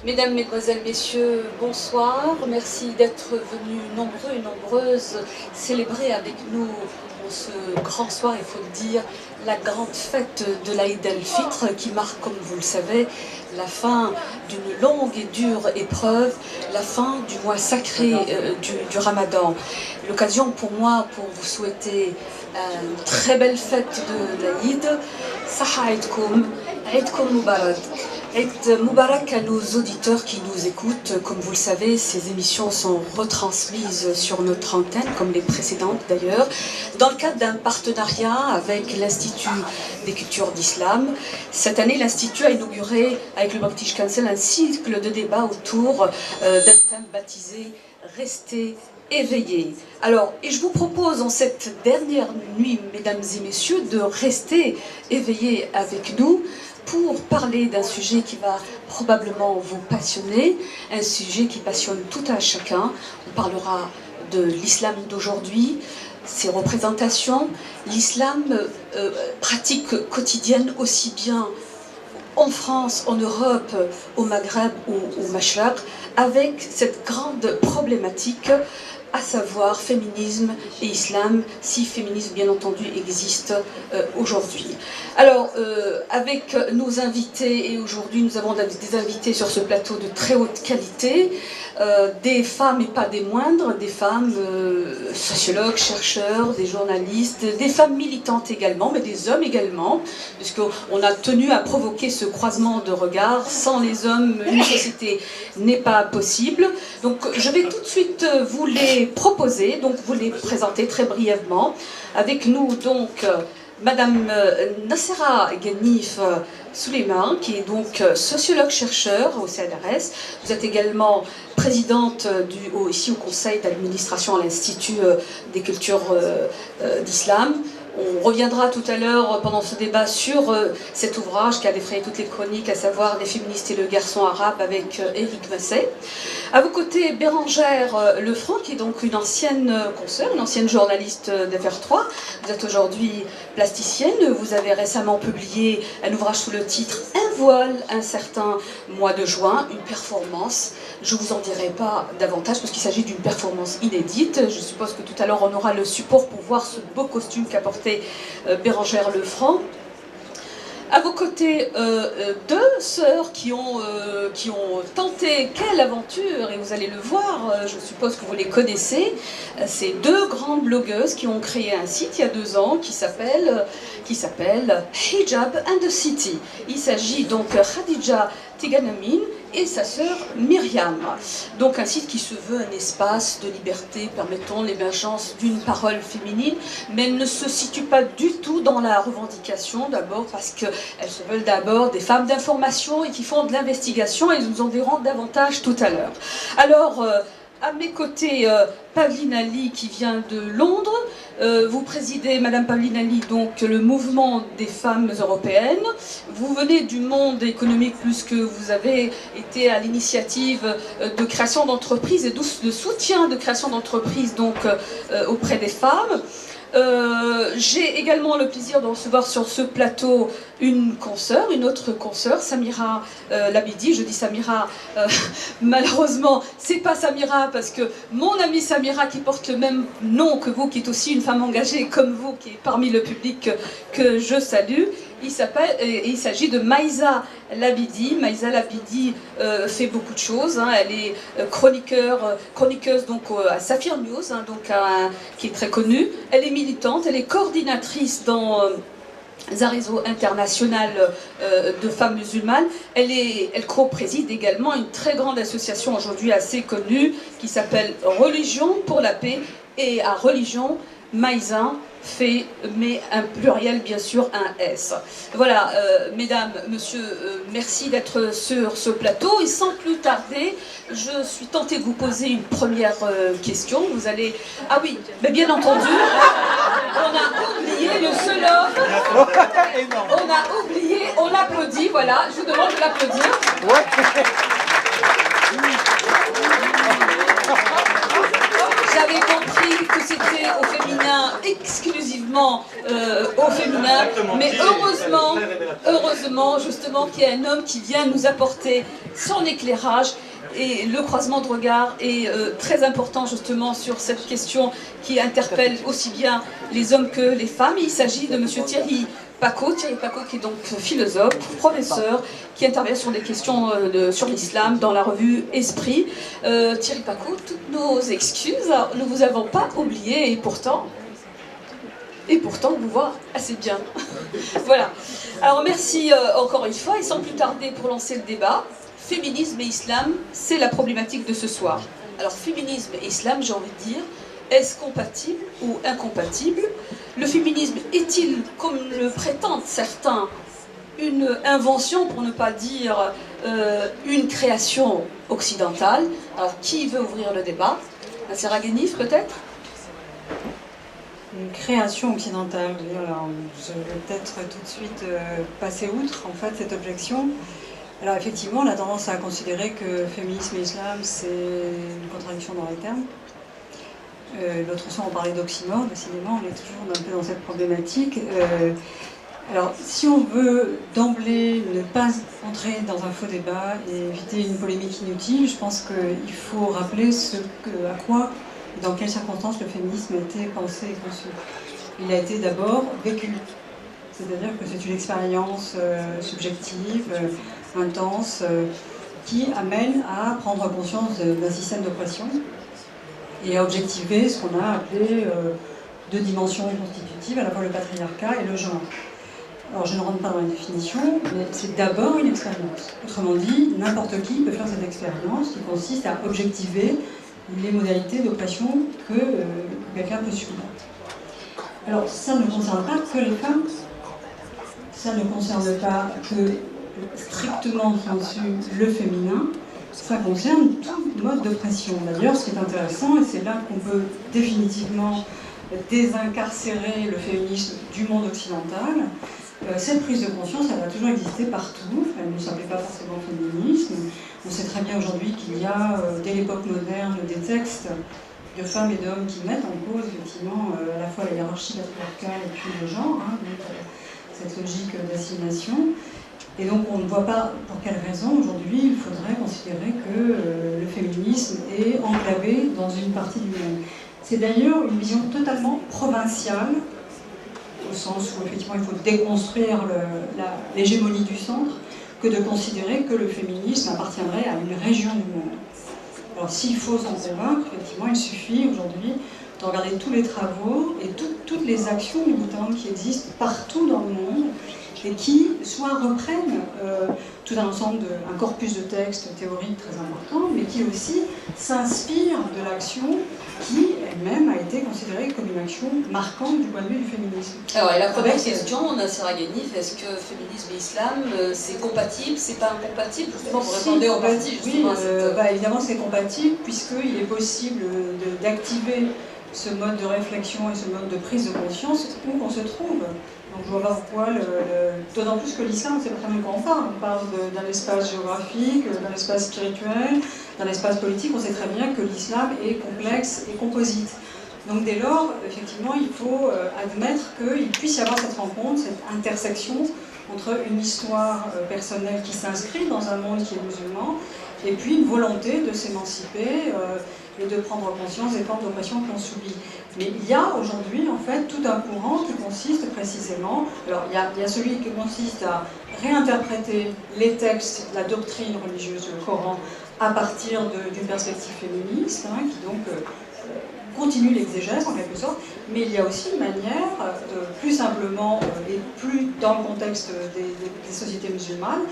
Mesdames, Mesdemoiselles, Messieurs, bonsoir. Merci d'être venus nombreux et nombreuses célébrer avec nous en ce grand soir, il faut le dire, la grande fête de l'Aïd el-Fitr qui marque, comme vous le savez, la fin d'une longue et dure épreuve, la fin du mois sacré du Ramadan. L'occasion pour moi pour vous souhaiter une très belle fête de l'Aïd. Saha Aïdkoum, Aïdkoum Mubarak. Aïd Mubarak à nos auditeurs qui nous écoutent. Comme vous le savez, ces émissions sont retransmises sur notre antenne, comme les précédentes d'ailleurs, dans le cadre d'un partenariat avec l'Institut des cultures d'Islam. Cette année, l'Institut a inauguré, avec le British Council, un cycle de débats autour d'un thème baptisé « Rester éveillés ». Alors, et je vous propose en cette dernière nuit, mesdames et messieurs, de rester éveillés avec nous, pour parler d'un sujet qui va probablement vous passionner, un sujet qui passionne tout un chacun. On parlera de l'islam d'aujourd'hui, ses représentations, l'islam pratique quotidienne aussi bien en France, en Europe, au Maghreb ou au Mashraq, avec cette grande problématique, à savoir féminisme et islam, si féminisme bien entendu existe aujourd'hui. Alors, avec nos invités, et aujourd'hui nous avons des invités sur ce plateau de très haute qualité, des femmes et pas des moindres, des femmes sociologues, chercheurs, des journalistes, des femmes militantes également, mais des hommes également, puisqu'on a tenu à provoquer ce croisement de regards. Sans les hommes, une société n'est pas possible. Donc je vais tout de suite vous les proposer, donc vous les présenter très brièvement. Avec nous donc Madame Nassera Ghanif Souleiman, qui est donc sociologue-chercheur au CNRS. Vous êtes également présidente ici au conseil d'administration à l'Institut des cultures d'Islam. On reviendra tout à l'heure pendant ce débat sur cet ouvrage qui a défrayé toutes les chroniques, à savoir Les féministes et le garçon arabe avec Éric Masset. À vos côtés, Bérangère Lefranc, qui est donc une ancienne consoeur, une ancienne journaliste d'FR3. Vous êtes aujourd'hui plasticienne. Vous avez récemment publié un ouvrage sous le titre Un voile, un certain mois de juin, une performance. Je ne vous en dirai pas davantage parce qu'il s'agit d'une performance inédite. Je suppose que tout à l'heure on aura le support pour voir ce beau costume qu'a porté Bérangère Lefranc. À vos côtés, deux sœurs qui ont tenté quelle aventure, et vous allez le voir, je suppose que vous les connaissez. C'est deux grandes blogueuses qui ont créé un site il y a 2 ans qui s'appelle Hijab and the City. Il s'agit donc Khadija Tiganamin et sa sœur Myriam. Donc un site qui se veut un espace de liberté permettant l'émergence d'une parole féminine, mais elle ne se situe pas du tout dans la revendication, d'abord parce qu'elles se veulent d'abord des femmes d'information et qui font de l'investigation, et nous en verrons davantage tout à l'heure. Alors, à mes côtés, Pavline Ali qui vient de Londres. Vous présidez, Madame Pavline Ali, donc le mouvement des femmes européennes. Vous venez du monde économique puisque vous avez été à l'initiative de création d'entreprises et de soutien de création d'entreprises donc auprès des femmes. J'ai également le plaisir de recevoir sur ce plateau une autre consoeur, Samira Labidi. Je dis Samira, malheureusement, c'est pas Samira parce que mon amie Samira qui porte le même nom que vous, qui est aussi une femme engagée comme vous, qui est parmi le public que je salue, il s'agit de Maïsa Labidi. Maïsa Labidi fait beaucoup de choses. Hein. Elle est chroniqueuse donc, à Safir News, hein, donc, qui est très connue. Elle est militante, elle est coordinatrice dans un réseau international de femmes musulmanes. Elle co-préside également une très grande association aujourd'hui assez connue qui s'appelle Religion pour la paix, et à Religion, Maïsa fait, mais un pluriel bien sûr, un S. Voilà, mesdames, messieurs, merci d'être sur ce plateau, et sans plus tarder, je suis tentée de vous poser une première question. Vous allez... Ah oui, mais bien entendu, on a oublié le seul homme, on a oublié, on l'applaudit, voilà, je vous demande de l'applaudir. avez compris que c'était au féminin, exclusivement au féminin, mais heureusement justement qu'il y a un homme qui vient nous apporter son éclairage. Et le croisement de regard est très important justement sur cette question qui interpelle aussi bien les hommes que les femmes. Il s'agit de M. Thierry Pacaud qui est donc philosophe, professeur, qui intervient sur des questions sur l'islam dans la revue Esprit. Thierry Pacaud, toutes nos excuses, nous ne vous avons pas oublié et pourtant on vous voit assez bien. Voilà. Alors merci encore une fois et sans plus tarder pour lancer le débat. Féminisme et islam, c'est la problématique de ce soir. Alors féminisme et islam, j'ai envie de dire, est-ce compatible ou incompatible? Le féminisme est-il, comme le prétendent certains, une invention, pour ne pas dire une création occidentale? Alors qui veut ouvrir le débat? Sarah Guenif peut-être? Une création occidentale, alors, je vais peut-être tout de suite passer outre en fait cette objection. Alors effectivement, on a tendance à considérer que féminisme et islam, c'est une contradiction dans les termes. L'autre soir, on parlait d'oxymore, décidément, on est toujours un peu dans cette problématique. Alors, si on veut d'emblée ne pas entrer dans un faux débat et éviter une polémique inutile, je pense qu'il faut rappeler à quoi et dans quelles circonstances le féminisme a été pensé et conçu. Il a été d'abord vécu, c'est-à-dire que c'est une expérience subjective, intense, qui amène à prendre conscience d'un système d'oppression et à objectiver ce qu'on a appelé deux dimensions constitutives, à la fois le patriarcat et le genre. Alors je ne rentre pas dans les définitions, mais c'est d'abord une expérience. Autrement dit, n'importe qui peut faire cette expérience qui consiste à objectiver les modalités d'oppression que quelqu'un peut subir. Alors ça ne concerne pas que les femmes, ça ne concerne pas que strictement sensu le féminin, ça concerne tout mode d'oppression. D'ailleurs, ce qui est intéressant, et c'est là qu'on peut définitivement désincarcérer le féminisme du monde occidental, cette prise de conscience, elle a toujours existé partout, elle ne s'appelait pas forcément féminisme. On sait très bien aujourd'hui qu'il y a, dès l'époque moderne, des textes de femmes et d'hommes qui mettent en cause, effectivement, à la fois la hiérarchie patriarcale et puis le genre, donc, cette logique d'assignation. Et donc on ne voit pas pour quelle raison aujourd'hui il faudrait considérer que le féminisme est enclavé dans une partie du monde. C'est d'ailleurs une vision totalement provinciale, au sens où effectivement il faut déconstruire l'hégémonie du centre, que de considérer que le féminisme appartiendrait à une région du monde. Alors s'il faut s'en convaincre, effectivement il suffit aujourd'hui de regarder tous les travaux et toutes les actions militantes qui existent partout dans le monde, et qui soit reprennent tout un ensemble, un corpus de textes théoriques très important, mais qui aussi s'inspirent de l'action qui elle-même a été considérée comme une action marquante du point de vue du féminisme. Alors, et la première question, Sarah Guenif, est-ce que féminisme et islam, c'est compatible, c'est pas incompatible? Justement, vous répondez en partie, justement. Oui, évidemment, c'est compatible, puisqu'il est possible d'activer ce mode de réflexion et ce mode de prise de conscience où qu'on se trouve. Donc je vois pas pourquoi, d'autant plus que l'islam, c'est pas très bien qu'on en parle. On parle d'un espace géographique, d'un espace spirituel, d'un espace politique. On sait très bien que l'islam est complexe et composite. Donc dès lors, effectivement, il faut admettre qu'il puisse y avoir cette rencontre, cette intersection entre une histoire personnelle qui s'inscrit dans un monde qui est musulman, et puis une volonté de s'émanciper et de prendre conscience des formes d'oppression qu'on subit. Mais il y a aujourd'hui, en fait, tout un courant qui consiste précisément... Alors, il y a celui qui consiste à réinterpréter les textes, la doctrine religieuse, le Coran, à partir d'une perspective féministe, qui donc continue l'exégèse, en quelque sorte. Mais il y a aussi une manière, plus simplement et plus dans le contexte des sociétés musulmanes,